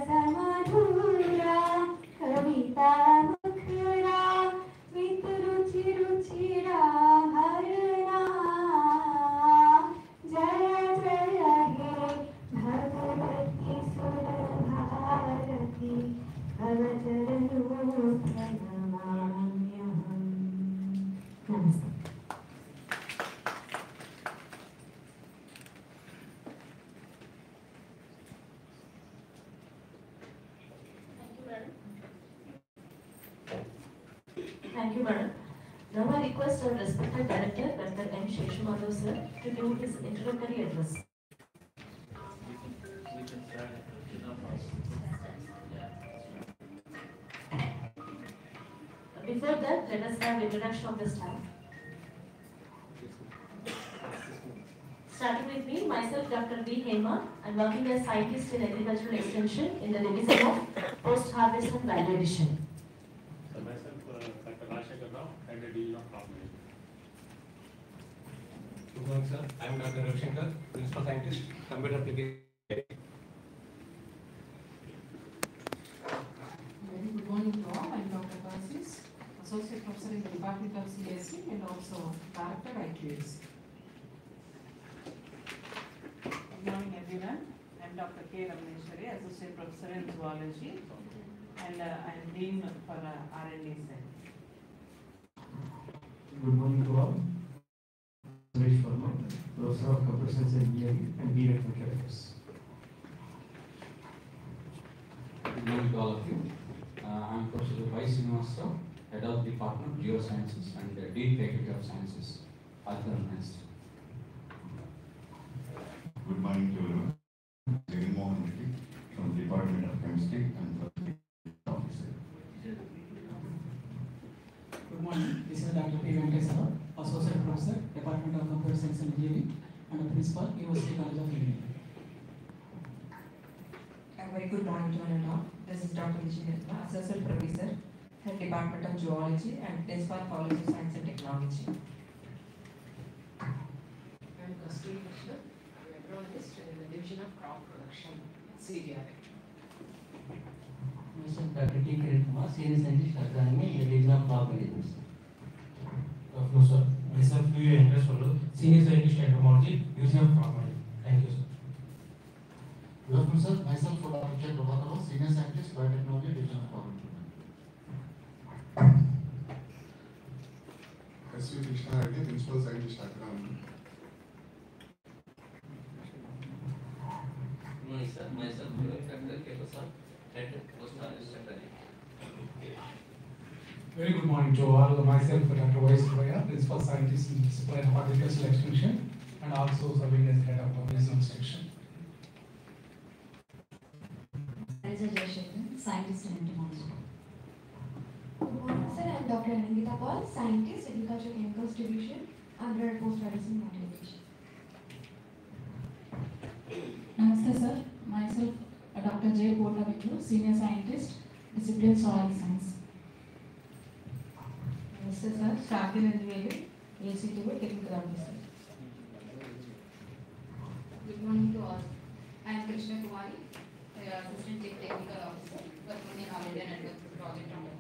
नवरसमधुरा कविता मुखरा मित रुचि रुचिरा भरना जय जय हे भगवती सुर भारती भवचरणों प्रणमाम्यहम्। नमस्ते। Thank you, madam. Now I request our respected director, Dr. M. Sheshamadhav sir, to do his introductory address. Before that, let us have introduction of the staff. Starting with me, myself, Dr. B. Hema. I'm working as scientist in agricultural extension in the division of post-harvest and value addition. And the deal of problem. Good morning, sir. I am Dr. Ravishankar, Principal Scientist, Computer Application. Very good morning to all. I am Dr. Francis, Associate Professor in the Department of CSE and also Director IQS. Good morning, everyone. I am Dr. K. Rameshwari, Associate Professor in Zoology, and I am Dean for R&D side. Good morning to all. Suresh Verma, Professor of Computer Science Engineering and B. Network Affairs. Good morning to all of you. I am Professor Vice Srinivasa, Head of the Department of Geosciences and Dean Faculty of Sciences, ICAR-NIRCA. Good morning to everyone. Jagan Mohan Reddy from the Department of Chemistry and Officer. Good morning. This is Dr. P. Venkateswara, Associate Professor, Department of Computer Science and Engineering, and Principal, University College of India. A very good morning to one and all. This is Dr. Vijayartha, Associate Professor, Head Department of Zoology and Principal, College of Science and Technology. I am Kasturi Krishna, I am agronomist in the Division of Crop Production, CDRA. Myself, Dr. T. Kiran Kumar, Senior Scientist, Agronomy, in the Division of Crop Management. No, sir. Myself, P.U. Venkateswara, Senior Scientist, Entomology, Division of Crop Management. Thank you, sir. Good afternoon, sir. Myself, Dr. K. Prabhakara, Senior Scientist, Biotechnology, Division of Crop S.V. Krishna Reddy, Principal Scientist, Agronomy. Good morning, sir. Myself, Dr. K. Prasad, Head Post-Harvest Secretary. Very good morning to all. Myself, Dr. Y. Suraya, Principal Scientist in Discipline of Agricultural Extension and also serving as Head of Business Section. Scientist in entomology. Good morning, sir. I am Dr. Anangita Paul, Scientist, Agricultural Chemicals Division, under Post-Harvest and Value Addition. Namaste, sir. Myself, Dr. J. Portavitu, Senior Scientist, Discipline Soil Science. Namaste, sir. Shakti Nandivelu, ACTV, Technical Officer. Good morning to all. I am Krishna Kumari, Assistant Technical Officer, working in All India Network Project Number.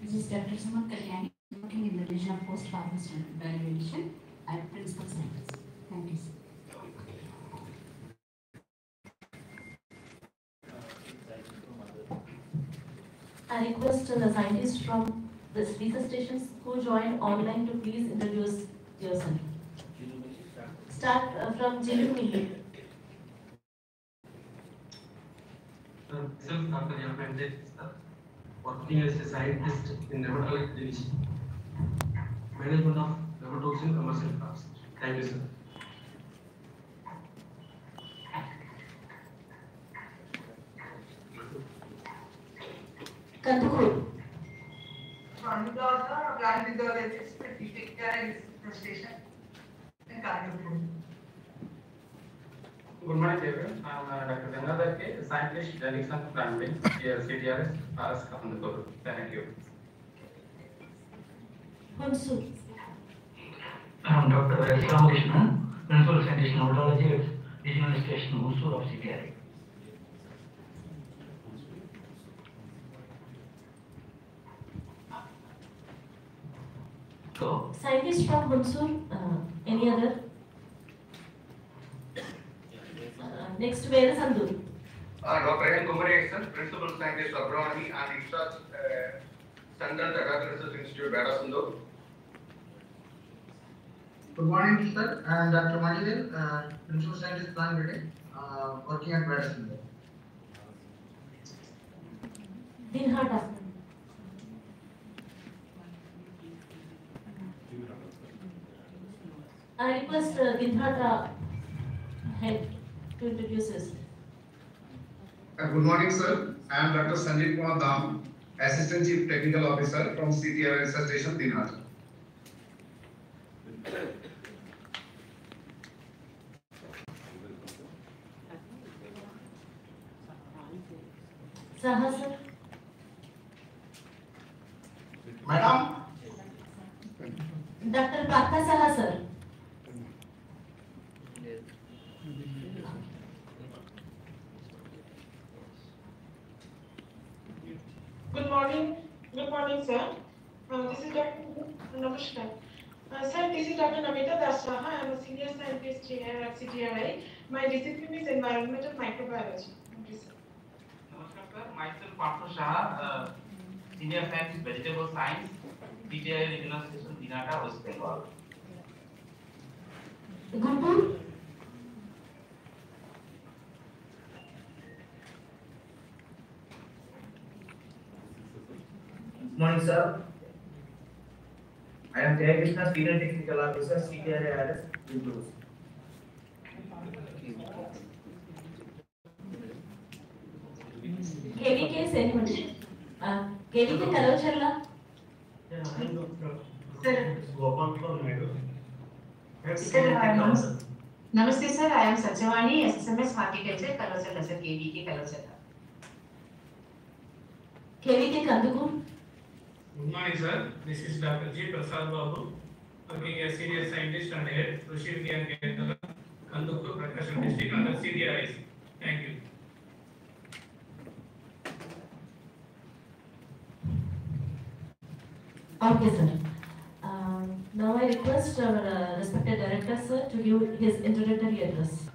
This is Dr. Suman Kalyani, working in the Division of Post-Harvest and Value Addition at Principal Scientist. Thank you, sir. I request the scientists from the research stations who joined online to please introduce yourself. Start from Jilumili. Myself, Dr. M. Venkateswara, working as a scientist in Nematology Division, Management of Nematoxin Commercial Crops. Thank you, sir. Kandukur. Plant physiologist, take care and station in Kandukur. Good morning, everyone. I am Dr. Gangadhar K, scientist, genetics and planting, here CDRS, RS Kandukur. Thank you. Hunsu. I am Dr. S. Ramakrishnan, Principal Scientist in Nematology at Regional Station Husur of CTRI. Go. Scientist from Hunsur, any other? Next, where is Andu? Dr. N. Kumari, Principal Scientist of Agronomy and Research Center, Agricultural Research Institute, Badasundur. Good morning, sir. I am Dr. Majidin, Principal Scientist Plant Breeding, working at Badasundur. Dinhata. I request Dinhata head to introduce us. Good morning, sir. I am Dr. Sanjeev Kumar Dam, Assistant Chief Technical Officer from CTRI Research Station, Dinhata. Saha sir. Madam. Dr. Partha Saha sir. Good morning, sir. This is Dr. Namaskar. Sir, this is Dr. Namita Dasaha. I am a senior scientist here at CTRI. My discipline is environmental microbiology. Thank you, sir. Namaskar, sir. Myself, Partha Shah, senior scientist, vegetable science, CTRI Regional Station, Dinhata, West Bengal. Guntur. Good morning, sir. I am Jay Krishna, Senior Technical Officer, CTRI Guntur. KVK is anyone? KVK Kalocharla? Sir, Namaste, sir. I am Satyavani, SSMS Horticulture, Kalocharla, sir. KVK Kalocharla. KVK Kandukur? Good morning, sir. This is Dr. G. Prasad Babu, working as Senior Scientist and Head, Krushi Vigyan Kendra, Kandukur, Prakasham District, under CDRIs. Thank you. Okay, sir. Now I request our respected director, sir, to give his introductory address.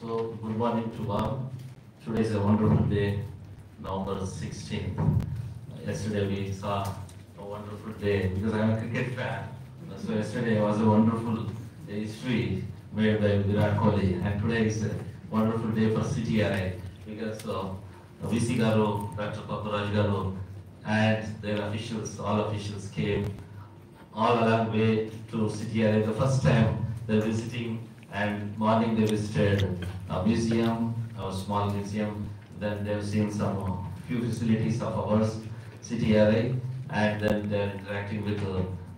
So, good morning to all. Today is a wonderful day, November 16th. Yesterday we saw a wonderful day because I am a cricket fan. So yesterday was a wonderful history made by Virat Kohli, and today is a wonderful day for CTRI because VC Garu, Dr. Paparaj Garu, and their officials, all officials came all along way to CTRI. The first time they're visiting, and morning they visited a museum, a small museum. Then they've seen some few facilities of ours, CTRI, and then they're interacting with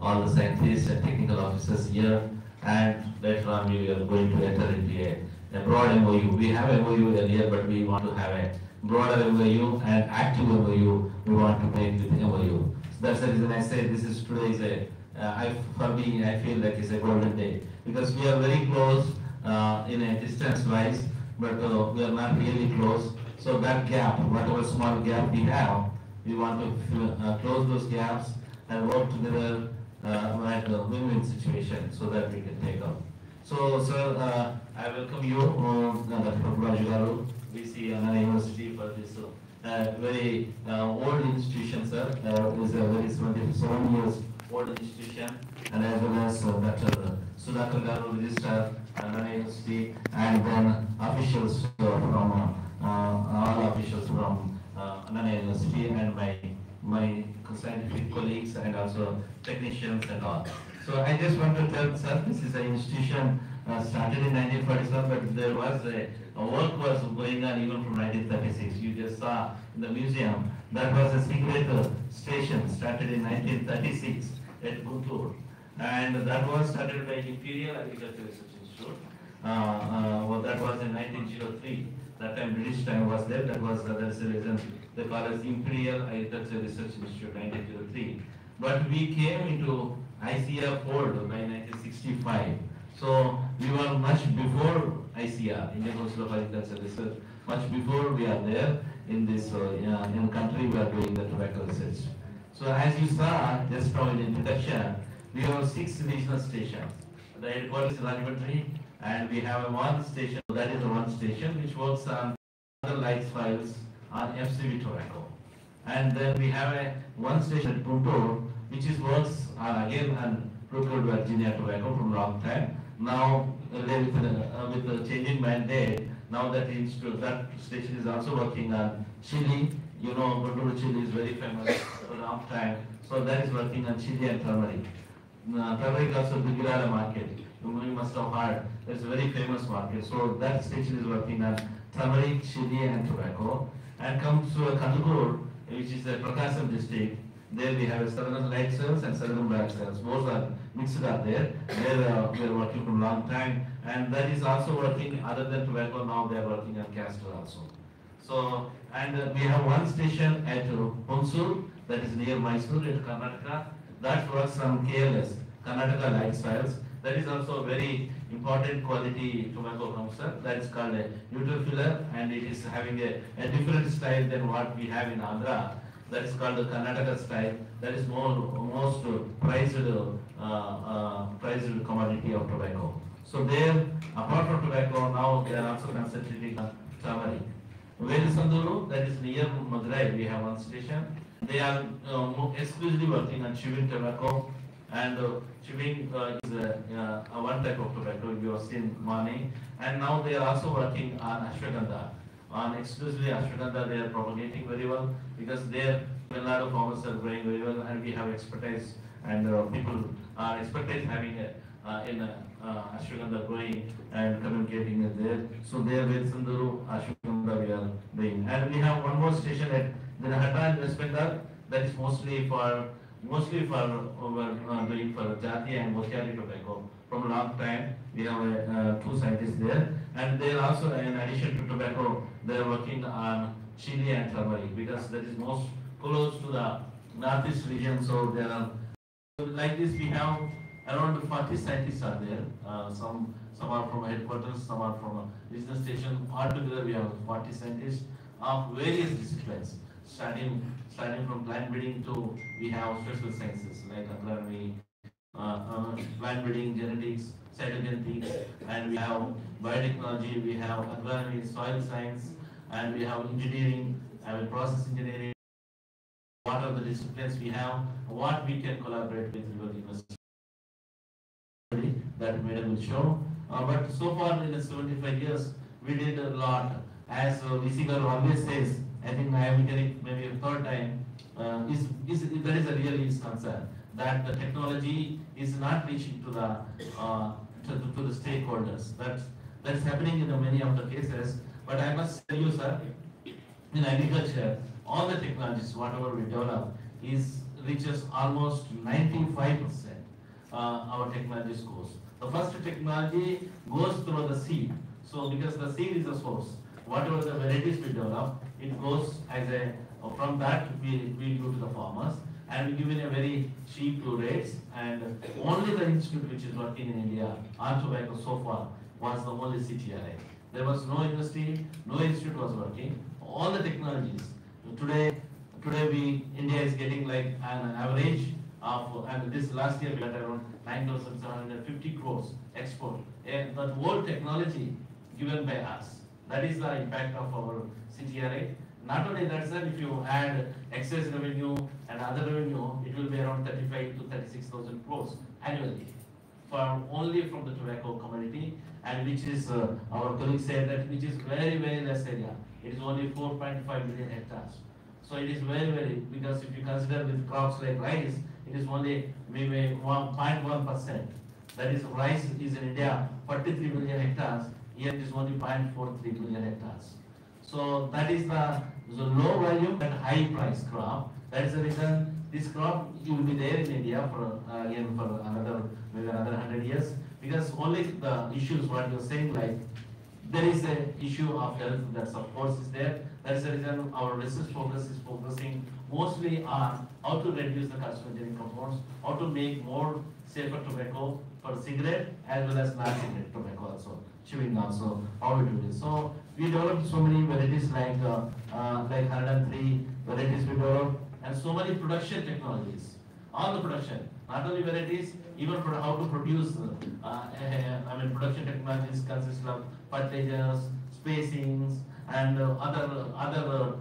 all the scientists and technical officers here. And later on, we are going to enter into a broad MoU. We have a MoU earlier, but we want to have a broader MoU and active MoU. We want to make with MoU. So that's the reason I say this is today is a for me, I feel like it's a golden day because we are very close in a distance-wise, but we are not really close. So that gap, whatever small gap we have, we want to close those gaps and work together at a win-win situation so that we can take up. So, sir, I welcome you, Dr. Paparaj Garu, VC Anna University, for this very old institution, sir. It is a very 77 years old institution, and as well as Dr. Sudhakar Garu, Registrar, Anna University, and then officials from all officials from Anna University, and my scientific colleagues, and also technicians and all. So I just want to tell, sir, this is an institution started in 1947, but there was a work was going on even from 1936. You saw in the museum, that was a secret station started in 1936 at Guntur. And that was started by Imperial Agricultural Research Institute. Well, that was in 1903. That time British time was there. That's the reason they call it Imperial Agricultural Research Institute 1903. But we came into ICAR fold by 1965. So we were much before ICAR, Indian Council of Agricultural Research. Much before we are there in this in country, we are doing the tobacco research. So as you saw just now in the introduction, we have 6 regional stations. The headquarters is Rajahmundry, and we have one station, that is the one station which works on other light files on FCV tobacco. And then we have one station at Guntur, which works again on procured Virginia tobacco from long time. Now with the changing mandate, now that station is also working on chili. You know, Guntur chili is very famous for a long time. So that is working on chili and turmeric. Turmeric also Dugirala market. You must have heard. It's a very famous market. So that station is working on turmeric, chili and tobacco. And comes to Kandukur, which is the Prakasam district. There we have southern light cells and southern black cells. Both are mixed up there. There we are working for a long time. And that is also working, other than tobacco, now they are working on castor also. So, and we have one station at Hunsur, that is near Mysore in Karnataka. That works on KLS, Karnataka light cells. That is also a very important quality tobacco composer. That is called a neutral filler, and it is having a different style than what we have in Andhra. That is called the Karnataka style. That is most prized commodity of tobacco. So there, apart from tobacco, now they are also concentrating on turmeric. Velisanduru, that is near Madurai, we have one station. They are exclusively working on chewing tobacco, and chewing is one type of tobacco you have seen morning. And now they are also working on ashwagandha. On exclusively ashwagandha, they are propagating very well because there a lot of farmers are growing very well, and we have expertise, and people are expertise having in ashwagandha growing and communicating there. So there with Sunduru ashwagandha we are doing, and we have one more station at Dinahata in West Bengal. That is mostly for doing for Jati and Motiari tobacco. From a long time, we have 2 scientists there, and they are also, in addition to tobacco, they are working on chili and turmeric because that is most close to the northeast region. So there are, like this, we have around 40 scientists are there. Some are from headquarters, some are from a business station. Altogether, we have 40 scientists of various disciplines, starting from plant breeding to we have special sciences like agronomy, plant breeding, genetics, cytogenetics, and we have biotechnology, we have agronomy, soil science, and we have engineering, and process engineering. What are the disciplines we have? What we can collaborate with your university? That madam will show. But so far in the 75 years, we did a lot. As VC Garu always says, I think I am getting maybe a 3rd time, that is a really concern that the technology is not reaching to the stakeholders. That's happening in many of the cases. But I must tell you, sir, in agriculture, all the technologies, whatever we develop, reaches almost 95%. Our technology scores. The first technology goes through the seed. So because the seed is the source, whatever the varieties we develop, it goes as from that we go to the farmers, and we give in a very cheap rates, and only the institute which is working in India on tobacco so far was the only CTRI. There was no university, no institute was working. All the technologies. Today India is getting like an average of, and this last year we had around 9,750 crores export. And the whole technology given by us. That is the impact of our CTRI. Not only that, sir, if you add excess revenue and other revenue, it will be around 35 to 36,000 crores annually, only from the tobacco commodity, and which is our colleague said that which is very less area. It is only 4.5 million hectares. So it is very, because if you consider with crops like rice, it is only maybe 0.1%. That is, rice is in India 43 million hectares. Here it is only 0.43 million hectares. So that is the low volume but high price crop. That is the reason this crop will be there in India for again for maybe another 100 years, because only the issues what you're saying, like there is an issue of health that of course is there. That is the reason our research focus is focusing mostly on how to reduce the carcinogenic compounds, how to make more safer tobacco for cigarette as well as non-cigarette tobacco also, chewing also, how we do this. So we developed so many varieties like 103 varieties we developed, and so many production technologies. All the production, not only varieties, even for how to produce, production technologies consist of fertilizers, spacings, and other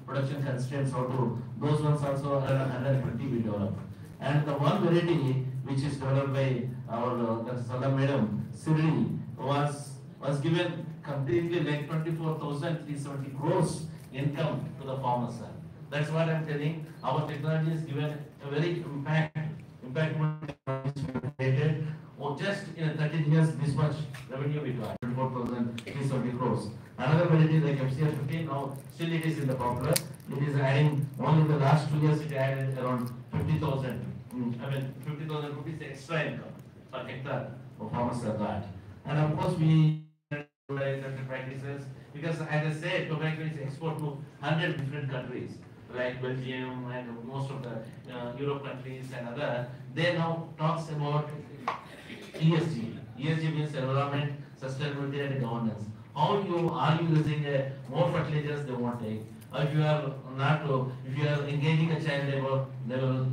production constraints. How to those ones also 120 we developed. And the one variety which is developed by our Salam Madam, Sirli, was given completely like 24,370 crores income to the farmers. That's what I'm telling. Our technology is given a very impact created. Or just in 13 years, this much revenue we got, 24,370 crores. Another variety like FCR 15, now still it is in the popular. It is adding, only in the last 2 years it added around 50,000 rupees extra income per hectare for farmers like that. And of course we practices, because as I said, tobacco is export to 100 different countries like Belgium and most of the Europe countries and other. They now talks about ESG. ESG means environment, sustainability and governance. How are you using more fertilizers they won't take? If you are not, if you are engaging a child labor, they will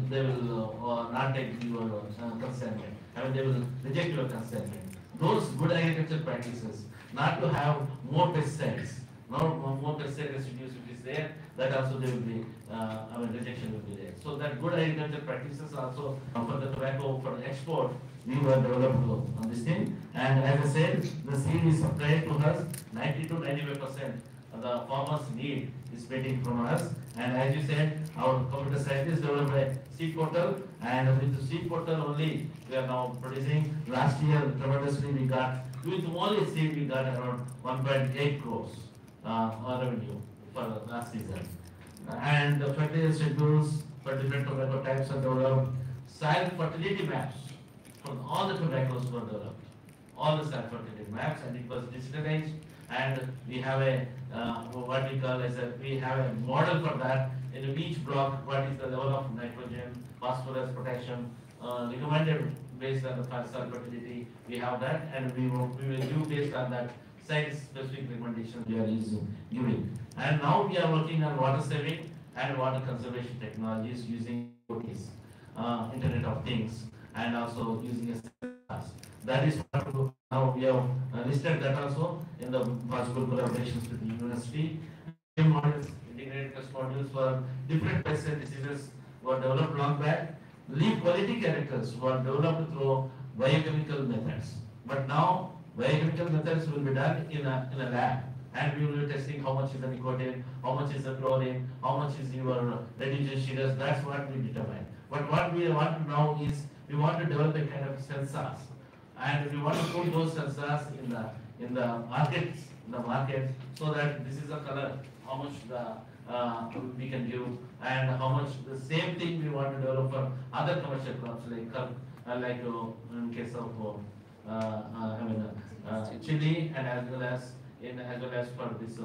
not take your consentment. They will reject your consentment. Those good agriculture practices, not to have more pesticides, more pesticide residues which is there, that also there will be, rejection will be there. So that good agriculture practices also for the tobacco for export, we were developed on this thing. And as I said, the seed is supplied to us, 90 to 95% of the farmers' need is waiting from us. And as you said, our computer scientists developed a seed portal, and with the seed portal only, we are now producing. Last year, tremendously, we got, with only seed, we got around 1.8 crores revenue for last season. And the fertilizer schedules for different tobacco types are developed. Soil fertility maps for all the tobaccos were developed. All the soil fertility maps, and it was digitalized. And we have a what we call as we have a model for that. In each block, what is the level of nitrogen, phosphorus, potassium recommended based on the soil fertility. We have that, and we will do based on that site-specific recommendations we are giving. And now we are working on water saving and water conservation technologies using IoTs, Internet of Things, and also using a that is what now we have listed that also in the possible collaborations with the university. Models, integrated test modules for different pests and diseases were developed long back. Leaf quality characters were developed through biochemical methods. But now biochemical methods will be done in a lab, and we will be testing how much is the nicotine, how much is the chlorine, how much is your reducing sugars. That's what we determine. But what we want now is we want to develop a kind of sensors, and we want to put those sensors in the market, so that this is a color, how much we can give, and how much the same thing we want to develop for other commercial crops like in case of chili, and as well as for this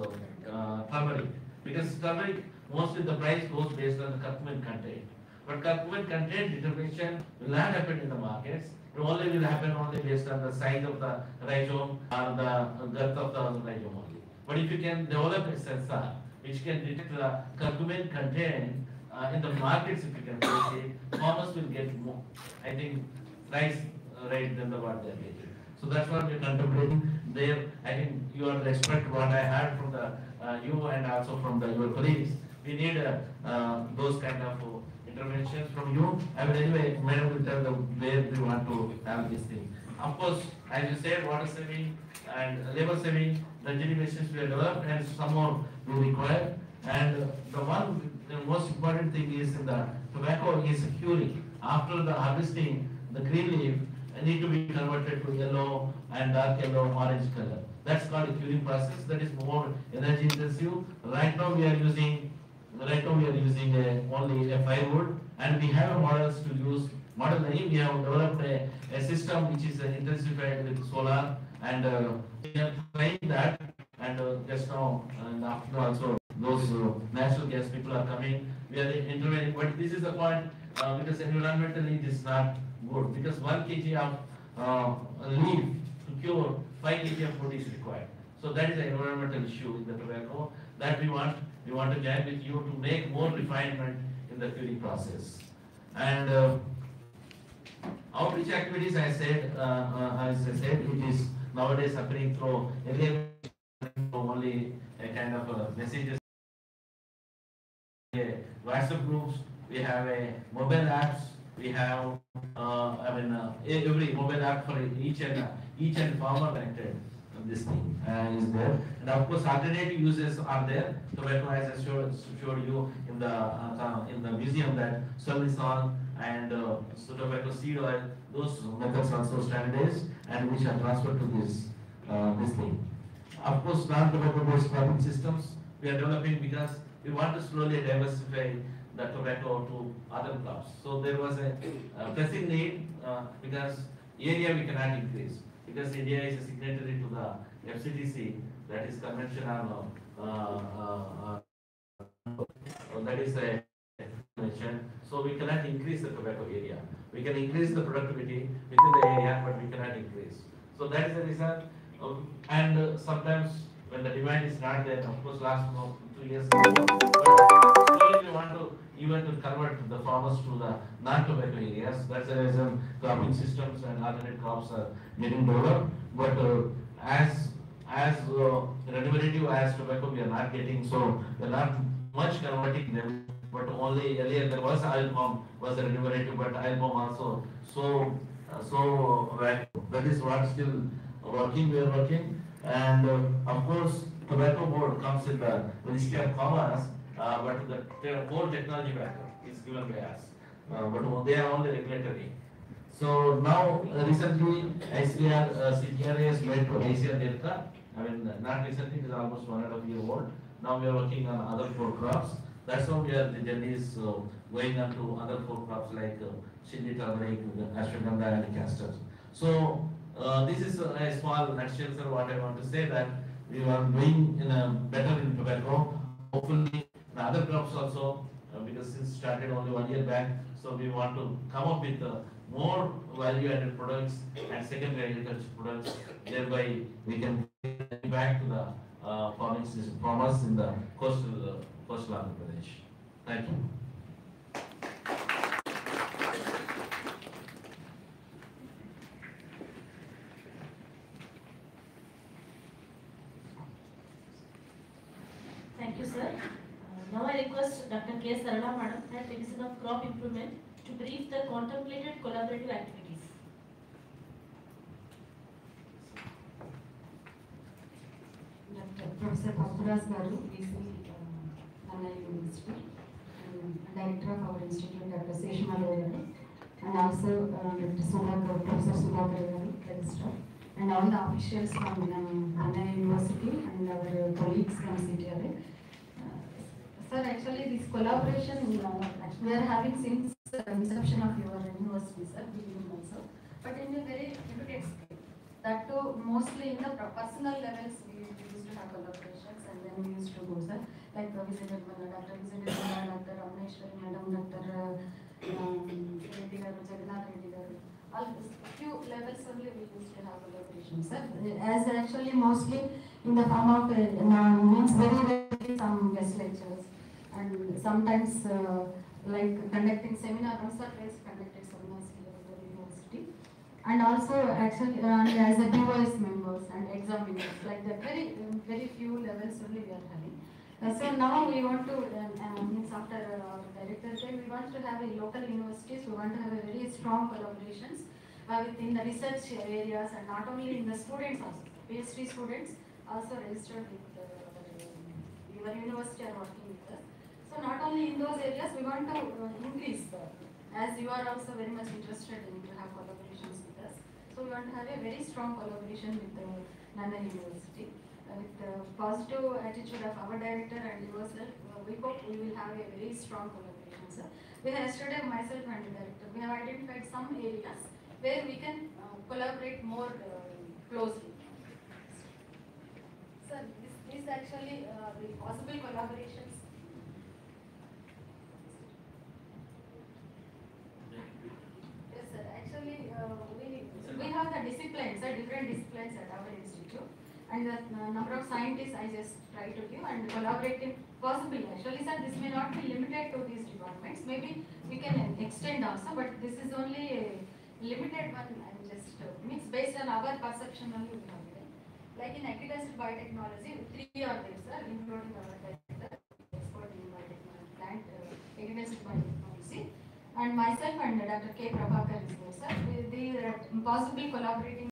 turmeric, because turmeric mostly the price goes based on the curcumin content. But curcumin content determination will not happen in the markets. It only will happen only based on the size of the rhizome or the girth of the rhizome only. But if you can develop a sensor which can detect the curcumin content in the markets, if you can place it, farmers will get more, I think, price rate than what they are getting. So that's what we are contemplating there. I think you are the expert. What I heard from you and also from your colleagues, we need those kind of interventions from you. I will anyway, madam will tell where we want to have this thing. Of course, as you said, water saving and labor saving, the machines we have developed, and some more we require. And the most important thing is in the tobacco is curing. After the harvesting, the green leaf need to be converted to yellow and dark yellow, orange color. That's called a curing process. That is more energy intensive. Right now we are using only a firewood, and we have models to use. Model A, we have developed a system which is intensified with solar, and we are trying that. And just now, and after also, those natural gas people are coming. We are intervening, but this is the point because environmentally this is not good, because 1 kg of leaf to cure 5 kg of food is required. So that is an environmental issue in the tobacco that we want to join with you to make more refinement in the curing process. And outreach activities, as I said, it is nowadays happening through only a kind of messages, WhatsApp groups. We have a mobile apps. We have every mobile app for each and farmer connected. This thing is there, and of course alternative uses are there. Tobacco, as I showed you in the museum, that solisol and tobacco seed oil, those methods also standardized and which are transferred to this thing. Of course, non-tobacco based cropping systems we are developing because we want to slowly diversify the tobacco to other crops. So there was a pressing need because area we cannot increase, because India is a signatory to the FCTC, that is Convention on that is a convention. So we cannot increase the tobacco area. We can increase the productivity within the area, but we cannot increase. So that is the reason. And sometimes when the demand is not there, of course, last 2 years ago, but slowly we want to even to convert the farmers to the non-tobacco areas. That's the reason cropping systems and alternate crops are getting developed. But as remunerative as tobacco, we are not getting, so we are not much converting them. But only earlier there was oil palm was a remunerative, but oil palm also so that is what still working. We are working, and of course tobacco board comes in the Ministry of Commerce, but the core technology backer is given by us, but they are only regulatory. So now recently ICAR-CTRI has made to ICAR-NIRCA. I mean, not recently, it is almost 1.5 years old. Now we are working on other 4 crops. That's how the journey is going on to other 4 crops like chili, turmeric, ashwagandha, and castor. So this is a small nutshell, sir, what I want to say, that we are doing better in tobacco. Hopefully in other crops also, because since started only 1 year back, so we want to come up with more value-added products and secondary agriculture products. Thereby, we can give back to the farmers in the coastal Andhra Pradesh. Thank you. Thank you, sir. Now I request Dr. K. Sarala Madam, Head Division of Crop Improvement, to brief the contemplated collaborative activities. Professor Papuras Garu, VC, Nalla University, and Director of our Institute, Dr. Seshma Garu, and also Professor Sudhakar Garu, Registrar, and all the officials from Nalla University and our colleagues from CTRI. Sir, actually this collaboration we are having since the inception of your university, sir, also, but in a very limited scale. That too, mostly in the personal levels, we used to have collaborations, and then we used to go, sir, like visited Dr. Dr. Ramneshwari Madam, Dr. Reddy Garu, Jagannath Reddy Garu, all few levels only we used to have collaborations, sir. As actually mostly in the form of means very rarely some guest lectures, and sometimes like conducting seminar, once or twice conducted seminars here at the university. And also actually as a DOS members and examiners, like the very few levels only we are having. So now we want to, means after our director said, we want to have a local universities, we want to have a very strong collaborations within the research areas, and not only in the students also, PhD students also registered with your university are working with us. So not only in those areas, we want to increase, as you are also very much interested in to have collaborations with us. So So we want to have a very strong collaboration with London University. With the positive attitude of our director and yourself, we hope we will have a very strong collaboration, sir. We have yesterday, myself and the director, we have identified some areas where we can collaborate more closely. Sir, this actually the possible collaborations. Yes, sir. Actually, we have the disciplines, different disciplines at our institute, and the number of scientists I just try to give and collaborating possibly. Actually, sir, this may not be limited to these departments. Maybe we can extend also, but this is only a limited one. I'm just means based on our perception only we have given. Like in agricultural biotechnology, 3 are there, sir, including our director, expert in biotechnology, plant agricultural biotechnology, and myself and Dr. K. Prabhakar is there, sir. They are possibly collaborating